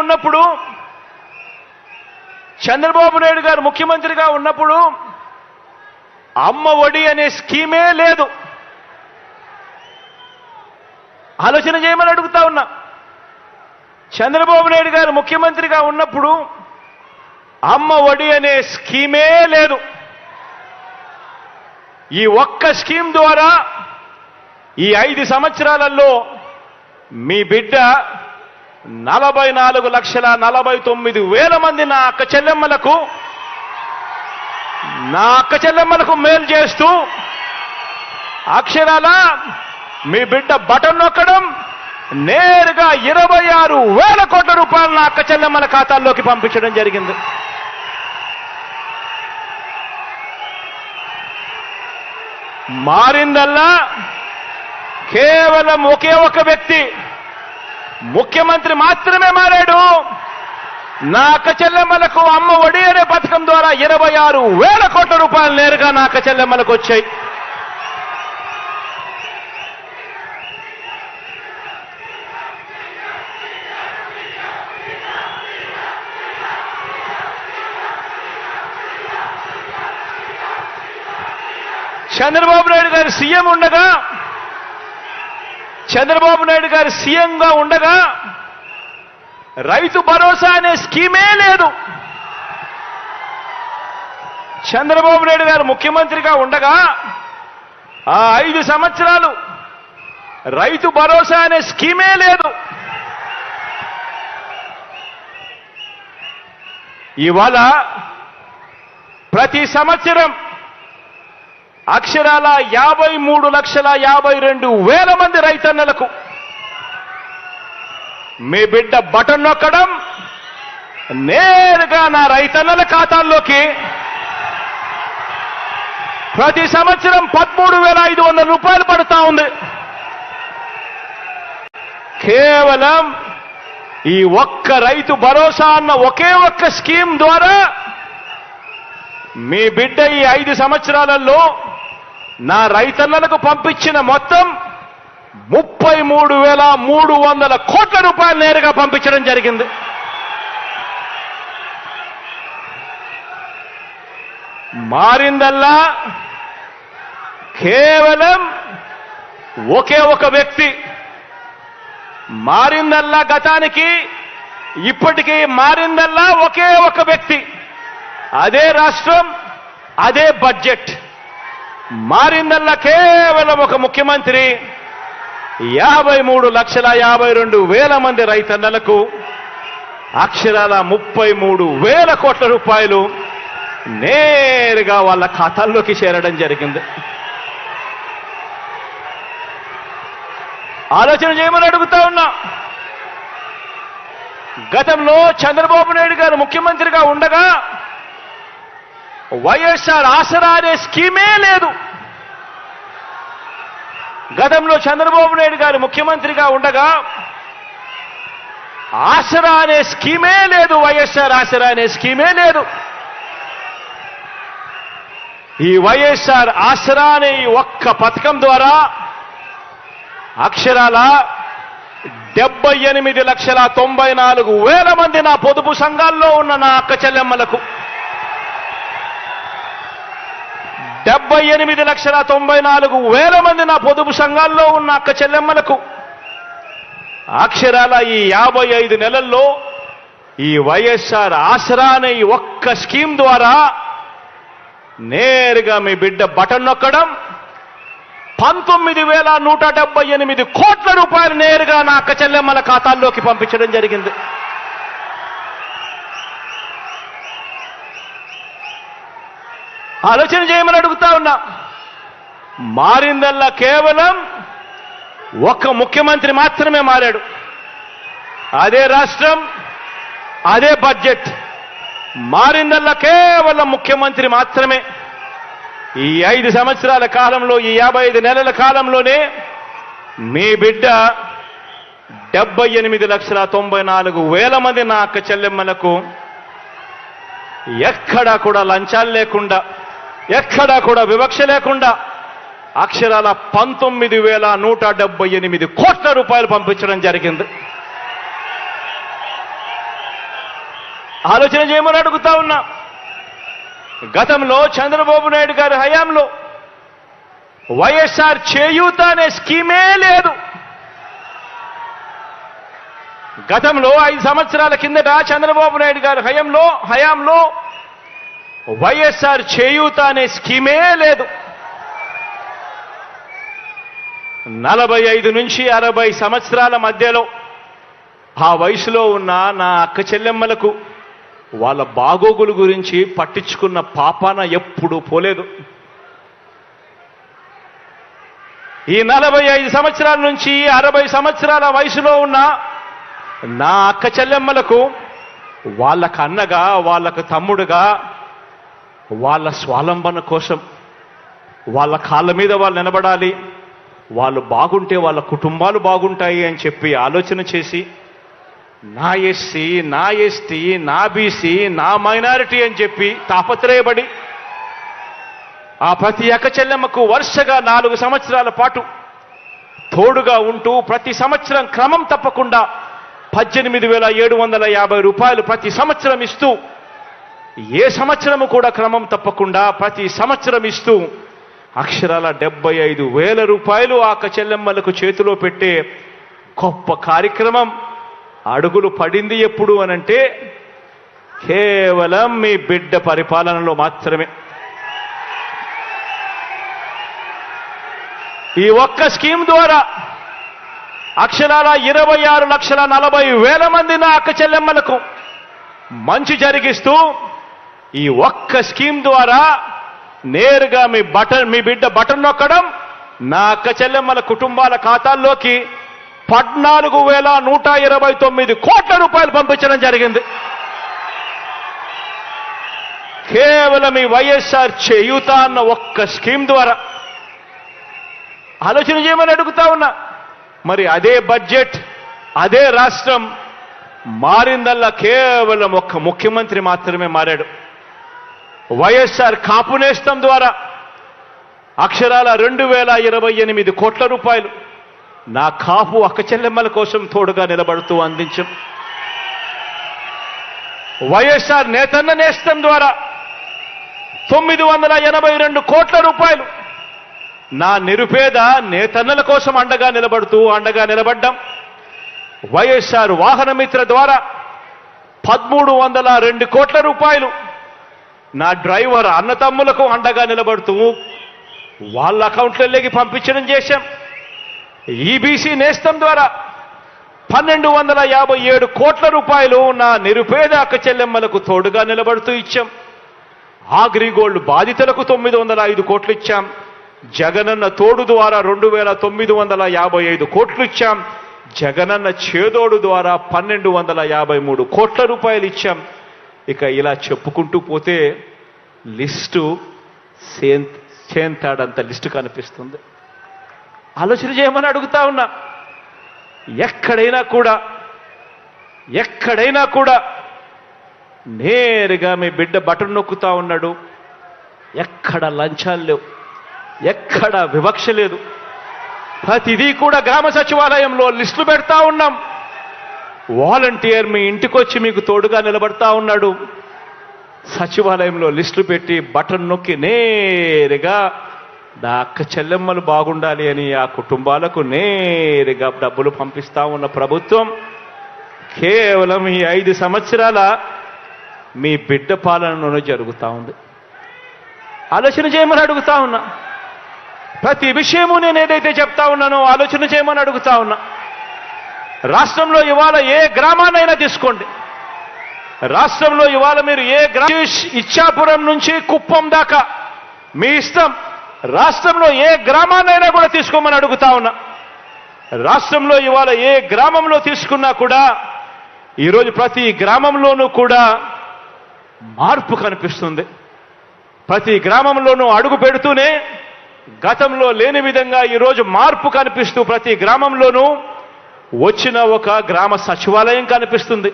ఉన్నప్పుడు చంద్రబాబు నాయుడు గారు ముఖ్యమంత్రిగా ఉన్నప్పుడు అమ్మ ఒడి అనే స్కీమే లేదు. ఆలోచన చేయమని అడుగుతా ఉన్నా. చంద్రబాబు నాయుడు గారు ముఖ్యమంత్రిగా ఉన్నప్పుడు అమ్మ ఒడి అనే స్కీమే లేదు. ఈ ఒక్క స్కీమ్ ద్వారా ఈ 5 సంవత్సరాలలో మీ బిడ్డ 44,49,000 మంది నా అక్క చెల్లెమ్మలకు మేలు చేస్తూ అక్షరాల మీ బిడ్డ బటన్ నొక్కడం నేరుగా 26,000 కోట్ల రూపాయలు నా అక్క చెల్లెమ్మల ఖాతాల్లోకి పంపించడం జరిగింది. మారిందల్లా కేవలం ఒకే ఒక వ్యక్తి, ముఖ్యమంత్రి మాత్రమే మారాడు. నా అక్క చెల్లెమ్మలకు అమ్మ ఒడి అనే పథకం ద్వారా 26,000 కోట్ల రూపాయలు నేరుగా నా అక్క చెల్లెమ్మలకు వచ్చాయి. చంద్రబాబు నాయుడు గారు సీఎంగా ఉండగా రైతు భరోసా అనే స్కీమే లేదు. చంద్రబాబు నాయుడు గారు ముఖ్యమంత్రిగా ఉండగా ఆ 5 సంవత్సరాలు రైతు భరోసా అనే స్కీమే లేదు. ఇవాళ ప్రతి సంవత్సరం అక్షరాల 53,52,000 మంది రైతన్నలకు మీ బిడ్డ బటన్ నొక్కడం నేరుగా నా రైతన్నల ఖాతాల్లోకి ప్రతి సంవత్సరం 13,500 రూపాయలు పడుతా ఉంది. కేవలం ఈ ఒక్క రైతు భరోసా అన్న ఒకే ఒక్క స్కీమ్ ద్వారా మీ బిడ్డ ఈ 5 సంవత్సరాలలో నా రైతన్నలకు పంపించిన మొత్తం 33,300 కోట్ల రూపాయలు నేరుగా పంపించడం జరిగింది. మారిందల్లా కేవలం ఒకే ఒక వ్యక్తి. మారిందల్లా గతానికి ఇప్పటికీ మారిందల్లా ఒకే ఒక వ్యక్తి, అదే రాష్ట్రం, అదే బడ్జెట్. మారిందల్లా కేవలం ఒక ముఖ్యమంత్రి 53,52,000 మంది రైతన్నలకు అక్షరాల 33,000 కోట్ల రూపాయలు నేరుగా వాళ్ళ ఖాతాల్లోకి చేరడం జరిగింది. ఆలోచన చేయమని అడుగుతా ఉన్నా. గతంలో చంద్రబాబు నాయుడు గారు ముఖ్యమంత్రిగా ఉండగా వైఎస్ఆర్ ఆసరా అనే స్కీమే లేదు. గతంలో చంద్రబాబు నాయుడు గారు ముఖ్యమంత్రిగా ఉండగా ఆసరా అనే స్కీమే లేదు. వైఎస్ఆర్ ఆసరా అనే స్కీమే లేదు. ఈ వైఎస్ఆర్ ఆసరా అనే ఈ ఒక్క పథకం ద్వారా అక్షరాల 78,94,000 మంది నా పొదుపు సంఘాల్లో ఉన్న నా అక్క చెల్లెమ్మలకు 78,94,000 మంది నా పొదుపు సంఘాల్లో ఉన్న అక్క చెల్లెమ్మలకు అక్షరాల ఈ 55 నెలల్లో ఈ వైఎస్ఆర్ ఆసరా అనే ఈ ఒక్క స్కీమ్ ద్వారా నేరుగా మీ బిడ్డ బటన్ నొక్కడం 19,178 కోట్ల రూపాయలు నేరుగా నా అక్క చెల్లెమ్మల ఖాతాల్లోకి పంపించడం జరిగింది. ఆలోచన చేయమని అడుగుతా ఉన్నా. మారిందల్లా కేవలం ఒక్క ముఖ్యమంత్రి మాత్రమే మారాడు, అదే రాష్ట్రం, అదే బడ్జెట్. మారిందల్లా కేవలం ముఖ్యమంత్రి మాత్రమే. ఈ 5 సంవత్సరాల కాలంలో, ఈ 55 నెలల కాలంలోనే మీ బిడ్డ 78,94,000 మంది నా అక్క చెల్లెమ్మలకు ఎక్కడా కూడా లంచాలు లేకుండా, ఎక్కడా కూడా వివక్ష లేకుండా అక్షరాల 19,178 కోట్ల రూపాయలు పంపించడం జరిగింది. ఆలోచన చేయమని అడుగుతా ఉన్నా. గతంలో చంద్రబాబు నాయుడు గారి హయాంలో వైఎస్ఆర్ చేయూత అనే స్కీమే లేదు. గతంలో 5 సంవత్సరాల కిందట చంద్రబాబు నాయుడు గారి హయాంలో వైఎస్ఆర్ చేయూత అనే స్కీమే లేదు. 45 నుంచి 60 సంవత్సరాల మధ్యలో ఆ వయసులో ఉన్న నా అక్క చెల్లెమ్మలకు వాళ్ళ బాగోగుల గురించి పట్టించుకున్న పాపాన ఎప్పుడూ పోలేదు. ఈ 45 సంవత్సరాల నుంచి 60 సంవత్సరాల వయసులో ఉన్న నా అక్క చెల్లెమ్మలకు వాళ్ళకు అన్నగా, వాళ్ళకు తమ్ముడుగా, వాళ్ళ స్వాలంబన కోసం వాళ్ళ కాళ్ళ మీద వాళ్ళు నిలబడాలి, వాళ్ళు బాగుంటే వాళ్ళ కుటుంబాలు బాగుంటాయి అని చెప్పి ఆలోచన చేసి నా ఎస్సీ, నా ఎస్టీ, నా బీసీ, నా మైనారిటీ అని చెప్పి తాపత్రయపడి ఆ ప్రతి అక్క చెల్లెమ్మకు వరుసగా 4 సంవత్సరాల పాటు తోడుగా ఉంటూ ప్రతి సంవత్సరం క్రమం తప్పకుండా 18,750 రూపాయలు ప్రతి సంవత్సరం ఇస్తూ, ఏ సంవత్సరము కూడా క్రమం తప్పకుండా ప్రతి సంవత్సరం ఇస్తూ అక్షరాల 75,000 రూపాయలు ఆ అక్క చెల్లెమ్మలకు చేతిలో పెట్టే గొప్ప కార్యక్రమం అడుగులు పడింది ఎప్పుడు అనంటే కేవలం మీ బిడ్డ పరిపాలనలో మాత్రమే. ఈ ఒక్క స్కీమ్ ద్వారా అక్షరాల 26,40,000 మంది నా అక్క చెల్లెమ్మలకు మంచి జరిగిస్తూ ఈ ఒక్క స్కీమ్ ద్వారా నేరుగా మీ బిడ్డ బటన్ నొక్కడం నా అక్క చెల్లెమ్మల కుటుంబాల ఖాతాల్లోకి 14,129 కోట్ల రూపాయలు పంపించడం జరిగింది. కేవలం ఈ వైఎస్ఆర్ చేయూత అన్న ఒక్క స్కీమ్ ద్వారా. ఆలోచన చేయమని అడుగుతా ఉన్నా. మరి అదే బడ్జెట్, అదే రాష్ట్రం మారిందల్లా కేవలం ఒక్క ముఖ్యమంత్రి మాత్రమే మారాడు. వైఎస్ఆర్ కాపు నేస్తం ద్వారా అక్షరాల 2,028 కోట్ల రూపాయలు నా కాపు అక్క చెల్లెమ్మల కోసం తోడుగా నిలబడుతూ అందించాం. వైఎస్ఆర్ నేతన్న నేస్తం ద్వారా 982 కోట్ల రూపాయలు నా నిరుపేద నేతన్నల కోసం అండగా నిలబడ్డాం. వైఎస్ఆర్ వాహన మిత్ర ద్వారా 1,302 కోట్ల రూపాయలు నా డ్రైవర్ అన్నతమ్ములకు అండగా నిలబడుతూ వాళ్ళ అకౌంట్లలోకి పంపించడం చేశాం. ఈబీసీ నేస్తం ద్వారా 1,257 కోట్ల రూపాయలు నా నిరుపేద అక్క చెల్లెమ్మలకు తోడుగా నిలబడుతూ ఇచ్చాం. అగ్రిగోల్డ్ బాధితులకు 905 కోట్లు ఇచ్చాం. జగనన్న తోడు ద్వారా 2,955 కోట్లు ఇచ్చాం. జగనన్న చేదోడు ద్వారా 1,253 కోట్ల రూపాయలు ఇచ్చాం. ఇక ఇలా చెప్పుకుంటూ పోతే లిస్టు చేంతాడంత లిస్టు కనిపిస్తుంది. ఆలోచన చేయమని అడుగుతా ఉన్నా. ఎక్కడైనా కూడా నేరుగా మీ బిడ్డ బటన్ నొక్కుతా ఉన్నాడు. ఎక్కడ లంచాలు లేవు, ఎక్కడ వివక్ష లేదు. ప్రతిదీ కూడా గ్రామ సచివాలయంలో లిస్టులు పెడతా ఉన్నాం. వాలంటీర్ మీ ఇంటికొచ్చి మీకు తోడుగా నిలబడతా ఉన్నాడు. సచివాలయంలో లిస్టులు పెట్టి బటన్ నొక్కి నేరుగా నా అక్క చెల్లెమ్మలు బాగుండాలి అని ఆ కుటుంబాలకు నేరుగా డబ్బులు పంపిస్తా ఉన్న ప్రభుత్వం కేవలం ఈ 5 సంవత్సరాల మీ బిడ్డ పాలనలోనే జరుగుతూ ఉంది. ఆలోచన చేయమని అడుగుతా ఉన్నా. ప్రతి విషయము నేను ఏదైతే చెప్తా ఉన్నానో ఆలోచన చేయమని అడుగుతా ఉన్నా. రాష్ట్రంలో ఇవాళ ఏ గ్రామాన్నైనా తీసుకోండి. రాష్ట్రంలో ఇవాళ మీరు ఇచ్చాపురం నుంచి కుప్పం దాకా మీ ఇష్టం. రాష్ట్రంలో ఏ గ్రామాన్నైనా కూడా తీసుకోమని అడుగుతా ఉన్నా. రాష్ట్రంలో ఇవాళ ఏ గ్రామంలో తీసుకున్నా కూడా ఈరోజు ప్రతి గ్రామంలోనూ కూడా మార్పు కనిపిస్తుంది. ప్రతి గ్రామంలోనూ అడుగు పెడుతూనే గతంలో లేని విధంగా ఈరోజు మార్పు కనిపిస్తూ ప్రతి గ్రామంలోనూ వచ్చిన ఒక గ్రామ సచివాలయం కనిపిస్తుంది.